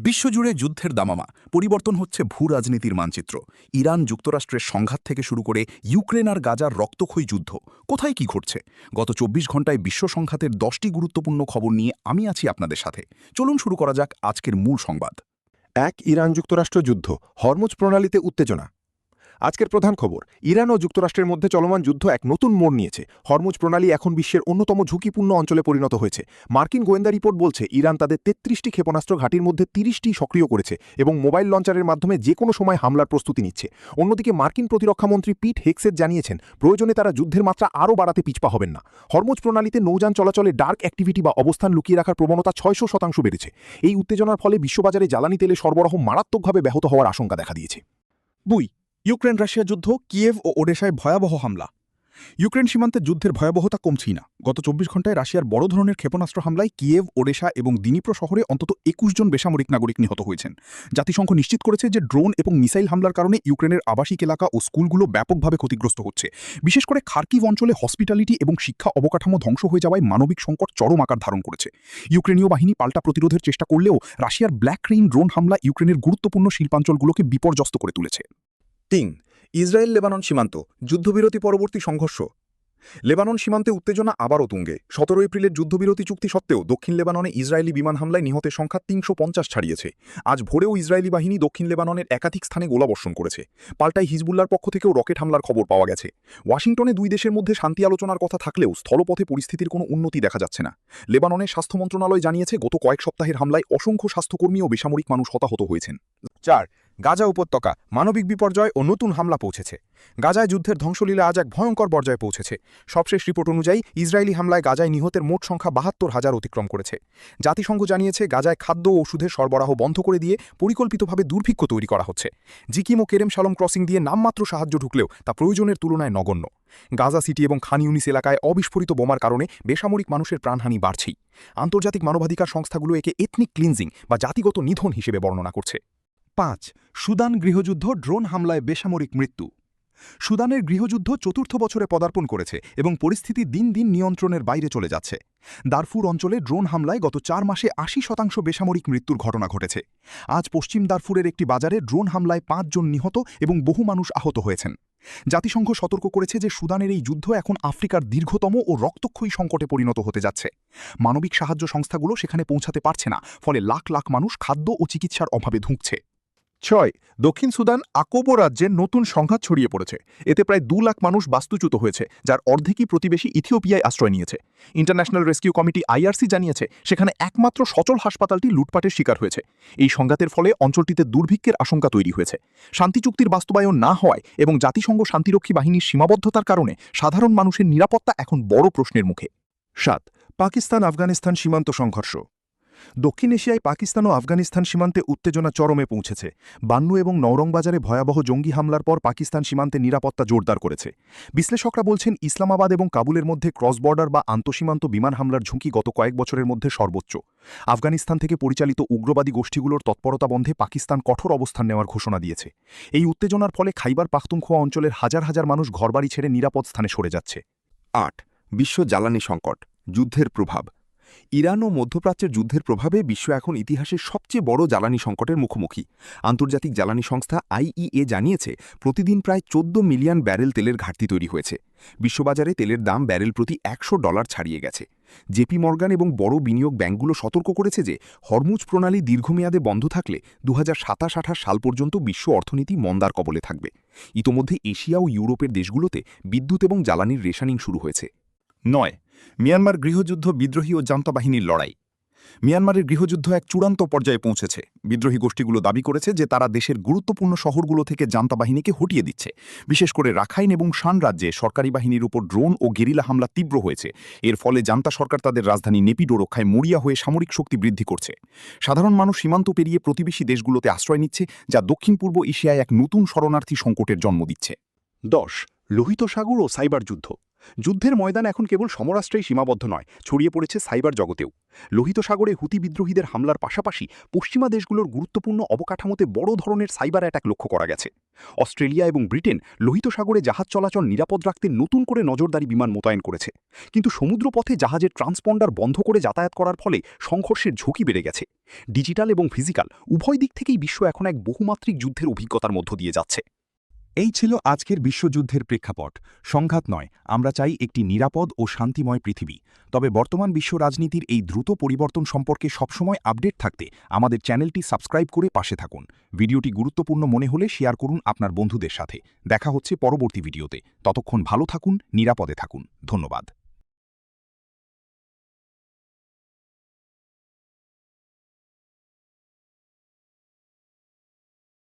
বিশ্বজুড়ে যুদ্ধের দামামা পরিবর্তন হচ্ছে ভূ রাজনীতির মানচিত্র। ইরান যুক্তরাষ্ট্রের সংঘাত থেকে শুরু করে ইউক্রেন আর গাজার রক্তক্ষয়ী যুদ্ধ, কোথায় কি ঘটছে গত ২৪ ঘন্টায় বিশ্ব সংঘাতের ১০টি গুরুত্বপূর্ণ খবর নিয়ে আমি আছি আপনাদের সাথে। চলুন শুরু করা যাক আজকের মূল সংবাদ। ইরান যুক্তরাষ্ট্র যুদ্ধ, হরমুজ প্রণালীতে উত্তেজনা। আজকের প্রধান খবর, ইরান ও যুক্তরাষ্ট্রের মধ্যে চলমান যুদ্ধ এক নতুন মোড় নিয়েছে। হরমুজ প্রণালী এখন বিশ্বের অন্যতম ঝুঁকিপূর্ণ অঞ্চলে পরিণত হয়েছে। মার্কিন গোয়েন্দা রিপোর্ট বলছে ইরান তাদের ৩৩টি ক্ষেপণাস্ত্র ঘাঁটির মধ্যে ৩০টি সক্রিয় করেছে এবং মোবাইল লঞ্চারের মাধ্যমে যে কোনো সময় হামলার প্রস্তুতি নিচ্ছে। অন্যদিকে মার্কিন প্রতিরক্ষামন্ত্রী পিট হেগসেট জানিয়েছেন প্রয়োজনে তারা যুদ্ধের মাত্রা আরও বাড়াতে পিছপা হবেন না। হরমুজ প্রণালীতে নৌযান চলাচলে ডার্ক অ্যাক্টিভিটি বা অবস্থান লুকিয়ে রাখার প্রবণতা ৬০০% বেড়েছে। এই উত্তেজনার ফলে বিশ্ববাজারে জ্বালানি তেলে সরবরাহ মারাত্মকভাবে ব্যাহত হওয়ার আশঙ্কা দেখা দিয়েছে। ইউক্রেন রাশিয়া যুদ্ধ, কিয়েভ ও ওডেসায় ভয়াবহ হামলা। ইউক্রেন সীমান্তে যুদ্ধের ভয়াবহতা কমছেই না। গত ২৪ ঘন্টায় রাশিয়ার বড় ধরনের ক্ষেপণাস্ত্র হামলায় কিয়েভ, ওডেসা এবং দিনিপ্রো শহরে অন্তত ২১ জন বেসামরিক নাগরিক নিহত হয়েছেন। জাতিসংঘ নিশ্চিত করেছে যে ড্রোন এবং মিসাইল হামলার কারণে ইউক্রেনের আবাসিক এলাকা ও স্কুলগুলো ব্যাপকভাবে ক্ষতিগ্রস্ত হচ্ছে। বিশেষ করে খার্কিভ অঞ্চলে হসপিটালিটি এবং শিক্ষা অবকাঠামো ধ্বংস হয়ে যাওয়ায় মানবিক সংকট চরম আকার ধারণ করেছে। ইউক্রেনীয় বাহিনী পাল্টা প্রতিরোধের চেষ্টা করলেও রাশিয়ার ব্ল্যাক রেইন ড্রোন হামলা ইউক্রেনের গুরুত্বপূর্ণ শিল্পাঞ্চলগুলোকে বিপর্যস্ত করে তুলেছে। ইসরায়েল লেবানন সীমান্ত, যুদ্ধবিরতি পরবর্তী সংঘর্ষ। লেবানন সীমান্তে উত্তেজনা আবারও তুঙ্গে। ১৭ এপ্রিলের যুদ্ধবিরতি চুক্তি সত্ত্বেও দক্ষিণ লেবাননে ইসরায়েলি বিমান হামলায় নিহতের সংখ্যা ৩৫০ ছাড়িয়েছে। আজ ভোরেও ইসরায়েলি বাহিনী দক্ষিণ লেবাননের একাধিক স্থানে গোলাবর্ষণ করেছে। পাল্টায় হিজবুল্লার পক্ষ থেকেও রকেট হামলার খবর পাওয়া গেছে। ওয়াশিংটনে দুই দেশের মধ্যে শান্তি আলোচনার কথা থাকলেও স্থলপথে পরিস্থিতির কোনো উন্নতি দেখা যাচ্ছে না। লেবাননের স্বাস্থ্য মন্ত্রণালয় জানিয়েছে গত কয়েক সপ্তাহের হামলায় অসংখ্য স্বাস্থ্যকর্মী ও বেসামরিক মানুষ হতাহত হয়েছেন। গাজা উপত্যকা, মানবিক বিপর্যয় ও নতুন হামলা পৌঁছেছে। গাজায় যুদ্ধের ধ্বংসলীলা আজ এক ভয়ঙ্কর পর্যায়ে পৌঁছেছে। সবশেষ রিপোর্ট অনুযায়ী ইসরায়েলি হামলায় গাজায় নিহতের মোট সংখ্যা ৭২,০০০ অতিক্রম করেছে। জাতিসংঘ জানিয়েছে গাজায় খাদ্য ও ওষুধের সরবরাহ বন্ধ করে দিয়ে পরিকল্পিতভাবে দুর্ভিক্ষ তৈরি করা হচ্ছে। জিকিম ও কেরেম শালম ক্রসিং দিয়ে নামমাত্র সাহায্য ঢুকলেও তা প্রয়োজনের তুলনায় নগণ্য। গাজা সিটি এবং খান ইউনিস এলাকায় অবিস্ফোরিত বোমার কারণে বেসামরিক মানুষের প্রাণহানি বাড়ছেই। আন্তর্জাতিক মানবাধিকার সংস্থাগুলো একে এথনিক ক্লিনজিং বা জাতিগত নিধন হিসেবে বর্ণনা করছে। সুদান গৃহযুদ্ধ, ড্রোন হামলায় বেসামরিক মৃত্যু। সুদানের গৃহযুদ্ধ ৪র্থ বছরে পদার্পণ করেছে এবং পরিস্থিতি দিন দিন নিয়ন্ত্রণের বাইরে চলে যাচ্ছে। দারফুর অঞ্চলে ড্রোন হামলায় গত ৪ মাসে ৮০% বেসামরিক মৃত্যুর ঘটনা ঘটেছে। আজ পশ্চিম দারফুরের একটি বাজারে ড্রোন হামলায় ৫ জন নিহত এবং বহু মানুষ আহত হয়েছেন। জাতিসংঘ সতর্ক করেছে যে সুদানের এই যুদ্ধ এখন আফ্রিকার দীর্ঘতম ও রক্তক্ষয়ী সংকটে পরিণত হতে যাচ্ছে। মানবিক সাহায্য সংস্থাগুলো সেখানে পৌঁছাতে পারছে না, ফলে লাখ লাখ মানুষ খাদ্য ও চিকিৎসার অভাবে ধুঁকছে। দক্ষিণ সুদান আকোবো রাজ্যে নতুন সংঘাত ছড়িয়ে পড়েছে। এতে প্রায় ২ লাখ মানুষ বাস্তুচ্যুত হয়েছে, যার অর্ধেকই প্রতিবেশী ইথিওপিয়ায় আশ্রয় নিয়েছে। ইন্টারন্যাশনাল রেস্কিউ কমিটি আইআরসি জানিয়েছে সেখানে একমাত্র সচল হাসপাতালটি লুটপাটের শিকার হয়েছে। এই সংঘাতের ফলে অঞ্চলটিতে দুর্ভিক্ষের আশঙ্কা তৈরি হয়েছে। শান্তি চুক্তির বাস্তবায়ন না হওয়ায় এবং জাতিসংঘ শান্তিরক্ষী বাহিনীর সীমাবদ্ধতার কারণে সাধারণ মানুষের নিরাপত্তা এখন বড় প্রশ্নের মুখে। পাকিস্তান আফগানিস্তান সীমান্ত সংঘর্ষ। দক্ষিণ এশিয়ায় পাকিস্তান ও আফগানিস্তান সীমান্তে উত্তেজনা চরমে পৌঁছেছে। বান্নু এবং নওরং বাজারে ভয়াবহ জঙ্গি হামলার পর পাকিস্তান সীমান্তে নিরাপত্তা জোরদার করেছে। বিশ্লেষকরা বলছেন ইসলামাবাদ এবং কাবুলের মধ্যে ক্রস বর্ডার বা আন্তঃসীমান্ত বিমান হামলার ঝুঁকি গত কয়েক বছরের মধ্যে সর্বোচ্চ। আফগানিস্তান থেকে পরিচালিত উগ্রবাদী গোষ্ঠীগুলোর তৎপরতা বন্ধে পাকিস্তান কঠোর অবস্থান নেওয়ার ঘোষণা দিয়েছে। এই উত্তেজনার ফলে খাইবার পাখতুনখোয়া অঞ্চলের হাজার হাজার মানুষ ঘরবাড়ি ছেড়ে নিরাপদ স্থানে সরে যাচ্ছে। বিশ্ব জ্বালানি সংকট, যুদ্ধের প্রভাব। ইরান ও মধ্যপ্রাচ্যের যুদ্ধের প্রভাবে বিশ্ব এখন ইতিহাসের সবচেয়ে বড় জ্বালানি সংকটের মুখোমুখি। আন্তর্জাতিক জ্বালানি সংস্থা আইইএ জানিয়েছে প্রতিদিন প্রায় ১৪ মিলিয়ন ব্যারেল তেলের ঘাটতি তৈরি হয়েছে। বিশ্ববাজারে তেলের দাম ব্যারেল প্রতি $১০০ ছাড়িয়ে গেছে। জেপি মর্গান এবং বড় বিনিয়োগ ব্যাংকগুলো সতর্ক করেছে যে হরমুজ প্রণালী দীর্ঘমেয়াদে বন্ধ থাকলে ২০২৭-২৮ সাল পর্যন্ত বিশ্ব অর্থনীতি মন্দার কবলে থাকবে। ইতোমধ্যে এশিয়া ও ইউরোপের দেশগুলোতে বিদ্যুৎ এবং জ্বালানির রেশনিং শুরু হয়েছে। মিয়ানমার গৃহযুদ্ধ, বিদ্রোহী ও জান্তা বাহিনীর লড়াই। মিয়ানমারের গৃহযুদ্ধ এক চূড়ান্ত পর্যায়ে পৌঁছেছে। বিদ্রোহী গোষ্ঠীগুলো দাবি করেছে যে তারা দেশের গুরুত্বপূর্ণ শহরগুলো থেকে জান্তা বাহিনীকে হটিয়ে দিচ্ছে। বিশেষ করে রাখাইন এবং শান রাজ্যে সরকারি বাহিনীর উপর ড্রোন ও গেরিলা হামলা তীব্র হয়েছে। এর ফলে জান্তা সরকার তাদের রাজধানী নেপিডো রক্ষায় মরিয়া হয়ে সামরিক শক্তি বৃদ্ধি করছে। সাধারণ মানুষ সীমান্ত পেরিয়ে প্রতিবেশী দেশগুলোতে আশ্রয় নিচ্ছে, যা দক্ষিণ পূর্ব এশিয়ায় এক নতুন শরণার্থী সংকটের জন্ম দিচ্ছে। লোহিত সাগর ও সাইবার যুদ্ধ। যুদ্ধের ময়দান এখন কেবল সমরাষ্ট্রেই সীমাবদ্ধ নয়, ছড়িয়ে পড়েছে সাইবার জগতেও। লোহিত সাগরে হুতি বিদ্রোহীদের হামলার পাশাপাশি পশ্চিমা দেশগুলোর গুরুত্বপূর্ণ অবকাঠামোতে বড় ধরনের সাইবার অ্যাটাক লক্ষ্য করা গেছে। অস্ট্রেলিয়া এবং ব্রিটেন লোহিত সাগরে জাহাজ চলাচল নিরাপদ রাখতে নতুন করে নজরদারি বিমান মোতায়েন করেছে। কিন্তু সমুদ্রপথে জাহাজের ট্রান্সপন্ডার বন্ধ করে যাতায়াত করার ফলে সংঘর্ষের ঝুঁকি বেড়ে গেছে। ডিজিটাল এবং ফিজিক্যাল উভয় দিক থেকেই বিশ্ব এখন এক বহুমাত্রিক যুদ্ধের অভিজ্ঞতার মধ্য দিয়ে যাচ্ছে। এই ছিল আজকের বিশ্বযুদ্ধের প্রেক্ষাপট। সংঘাত নয়, আমরা চাই একটি নিরাপদ ও শান্তিময় পৃথিবী। তবে বর্তমান বিশ্ব রাজনীতির এই দ্রুত পরিবর্তন সম্পর্কে সবসময় আপডেট থাকতে আমাদের চ্যানেলটি সাবস্ক্রাইব করে পাশে থাকুন। ভিডিওটি গুরুত্বপূর্ণ মনে হলে শেয়ার করুন আপনার বন্ধুদের সাথে। দেখা হচ্ছে পরবর্তী ভিডিওতে। ততক্ষণ ভালো থাকুন, নিরাপদে থাকুন। ধন্যবাদ।